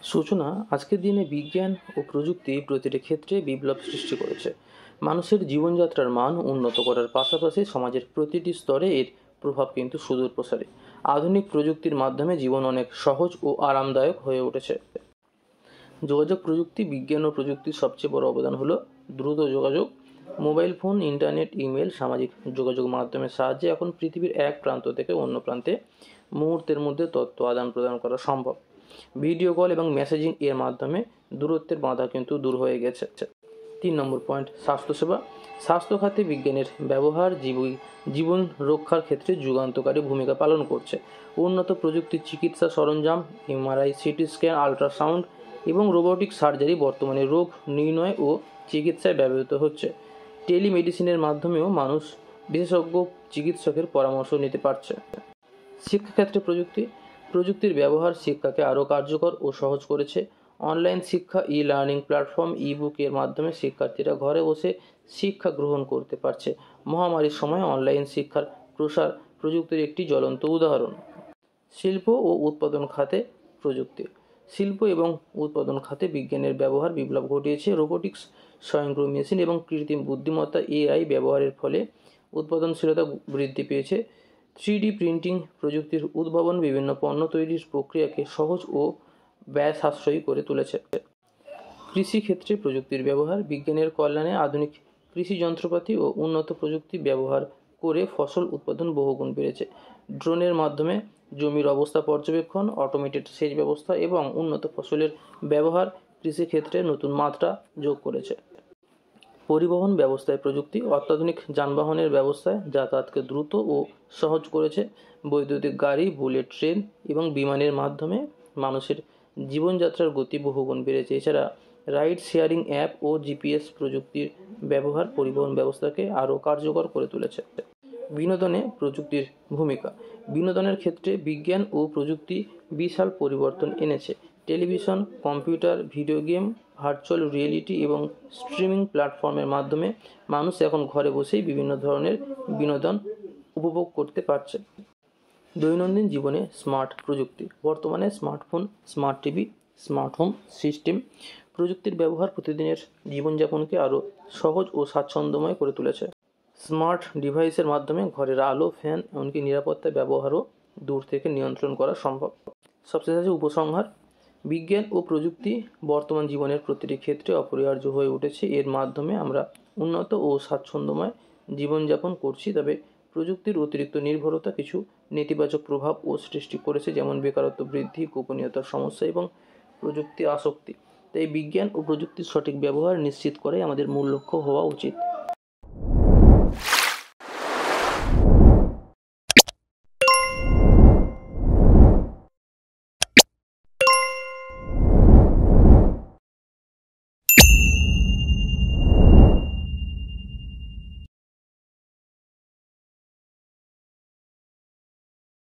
সূচনা আজকের দিনে বিজ্ঞান ও প্রযুক্তি প্রতিটি ক্ষেত্রে বিপ্লব সৃষ্টি করেছে। মানুষের জীবনযাত্রার মান উন্নত করার পাশাপাশি সমাজের প্রতিটি স্তরে এর প্রভাব কিন্তু সুদূর প্রসারী। আধুনিক প্রযুক্তির মাধ্যমে জীবন অনেক সহজ ও আরামদায়ক হয়ে উঠেছে। যোগাযোগ প্রযুক্তি, বিজ্ঞান ও প্রযুক্তির সবচেয়ে বড় অবদান হলো দ্রুত যোগাযোগ। মোবাইল ফোন, ইন্টারনেট, ইমেল, সামাজিক যোগাযোগ মাধ্যমের সাহায্যে এখন পৃথিবীর এক প্রান্ত থেকে অন্য প্রান্তে মুহূর্তের মধ্যে তথ্য আদান প্রদান করা সম্ভব। ভিডিও কল এবং মেসেজিং এর মাধ্যমে দূরত্বের বাধা কিন্তু দূর হয়ে গেছে। 3 নম্বর পয়েন্ট, স্বাস্থ্যসেবা। স্বাস্থ্য খাতে বিজ্ঞানের ব্যবহার জীবন রক্ষার ক্ষেত্রে যুগান্তকারী ভূমিকা পালন করছে। উন্নত প্রযুক্তির চিকিৎসা সরঞ্জাম, এমআরআই, সিটি স্ক্যান, আল্ট্রাসাউন্ড এবং রোবোটিক সার্জারি বর্তমানে রোগ নির্ণয় ও চিকিৎসায় ব্যবহৃত হচ্ছে। টেলিমেডিসিনের মাধ্যমেও মানুষ বিশেষজ্ঞ চিকিৎসকের পরামর্শ নিতে পারছে। শিক্ষাক্ষেত্রে প্রযুক্তির ব্যবহার শিক্ষাকে আরও কার্যকর ও সহজ করেছে। অনলাইন শিক্ষা, লার্নিং প্ল্যাটফর্ম, বুকের মাধ্যমে শিক্ষার্থীরা ঘরে বসে শিক্ষা গ্রহণ করতে পারছে। মহামারীর সময় অনলাইন শিক্ষার প্রসার প্রযুক্তির একটি জ্বলন্ত উদাহরণ। শিল্প ও উৎপাদন খাতে প্রযুক্তি। শিল্প এবং উৎপাদন খাতে বিজ্ঞানের ব্যবহার বিপ্লব ঘটিয়েছে। রোবোটিক্স, স্বয়ংক্রিয় মেশিন এবং কৃত্রিম বুদ্ধিমত্তা এআই ব্যবহারের ফলে উৎপাদনশীলতা বৃদ্ধি পেয়েছে। 3D প্রিন্টিং প্রযুক্তির উদ্ভাবন বিভিন্ন পণ্য তৈরির প্রক্রিয়াকে সহজ ও ব্যয় সাশ্রয়ী করে তুলেছে। কৃষিক্ষেত্রে প্রযুক্তির ব্যবহার বিজ্ঞানের কল্যাণে আধুনিক কৃষি যন্ত্রপাতি ও উন্নত প্রযুক্তি ব্যবহার করে ফসল উৎপাদন বহুগুণ বেড়েছে। ড্রোনের মাধ্যমে জমির অবস্থা পর্যবেক্ষণ, অটোমেটেড সেচ ব্যবস্থা এবং উন্নত ফসলের ব্যবহার কৃষিক্ষেত্রে নতুন মাত্রা যোগ করেছে। পরিবহন ব্যবস্থায় প্রযুক্তি অত্যাধুনিক যানবাহনের ব্যবস্থায় যাতায়াতকে দ্রুত ও সহজ করেছে। বৈদ্যুতিক গাড়ি, বুলেট ট্রেন এবং বিমানের মাধ্যমে মানুষের জীবনযাত্রার গতি বহুগুণ বেড়েছে। এছাড়া রাইড শেয়ারিং অ্যাপ ও জিপিএস প্রযুক্তির ব্যবহার পরিবহন ব্যবস্থাকে আরও কার্যকর করে তুলেছে। বিনোদনে প্রযুক্তির ভূমিকা। বিনোদনের ক্ষেত্রে বিজ্ঞান ও প্রযুক্তি বিশাল পরিবর্তন এনেছে। Television, computer, video game, virtual reality এবং স্ট্রিমিং প্ল্যাটফর্মের মাধ্যমে মানুষ এখন ঘরে বসেই বিভিন্ন ধরনের বিনোদন উপভোগ করতে পারছে। দৈনন্দিন জীবনে স্মার্ট প্রযুক্তি। বর্তমানে smartphone, smart TV, smart home system প্রযুক্তির ব্যবহার প্রতিদিনের জীবনযাপনকে আরও সহজ ও স্বাচ্ছন্দ্যময় করে তুলেছে। স্মার্ট ডিভাইসের মাধ্যমে ঘরের আলো, ফ্যান এমনকি নিরাপত্তা ব্যবহারও দূর থেকে নিয়ন্ত্রণ করা সম্ভব। সবশেষে আছে উপসংহার। বিজ্ঞান ও প্রযুক্তি বর্তমান জীবনের প্রতিটি ক্ষেত্রে অপরিহার্য হয়ে উঠেছে। এর মাধ্যমে আমরা উন্নত ও স্বাচ্ছন্দ্যময় জীবনযাপন করছি। তবে প্রযুক্তির অতিরিক্ত নির্ভরতা কিছু নেতিবাচক প্রভাবও সৃষ্টি করেছে, যেমন বেকারত্ব বৃদ্ধি, গোপনীয়তার সমস্যা এবং প্রযুক্তি আসক্তি। তাই বিজ্ঞান ও প্রযুক্তির সঠিক ব্যবহার নিশ্চিত করাই আমাদের মূল লক্ষ্য হওয়া উচিত।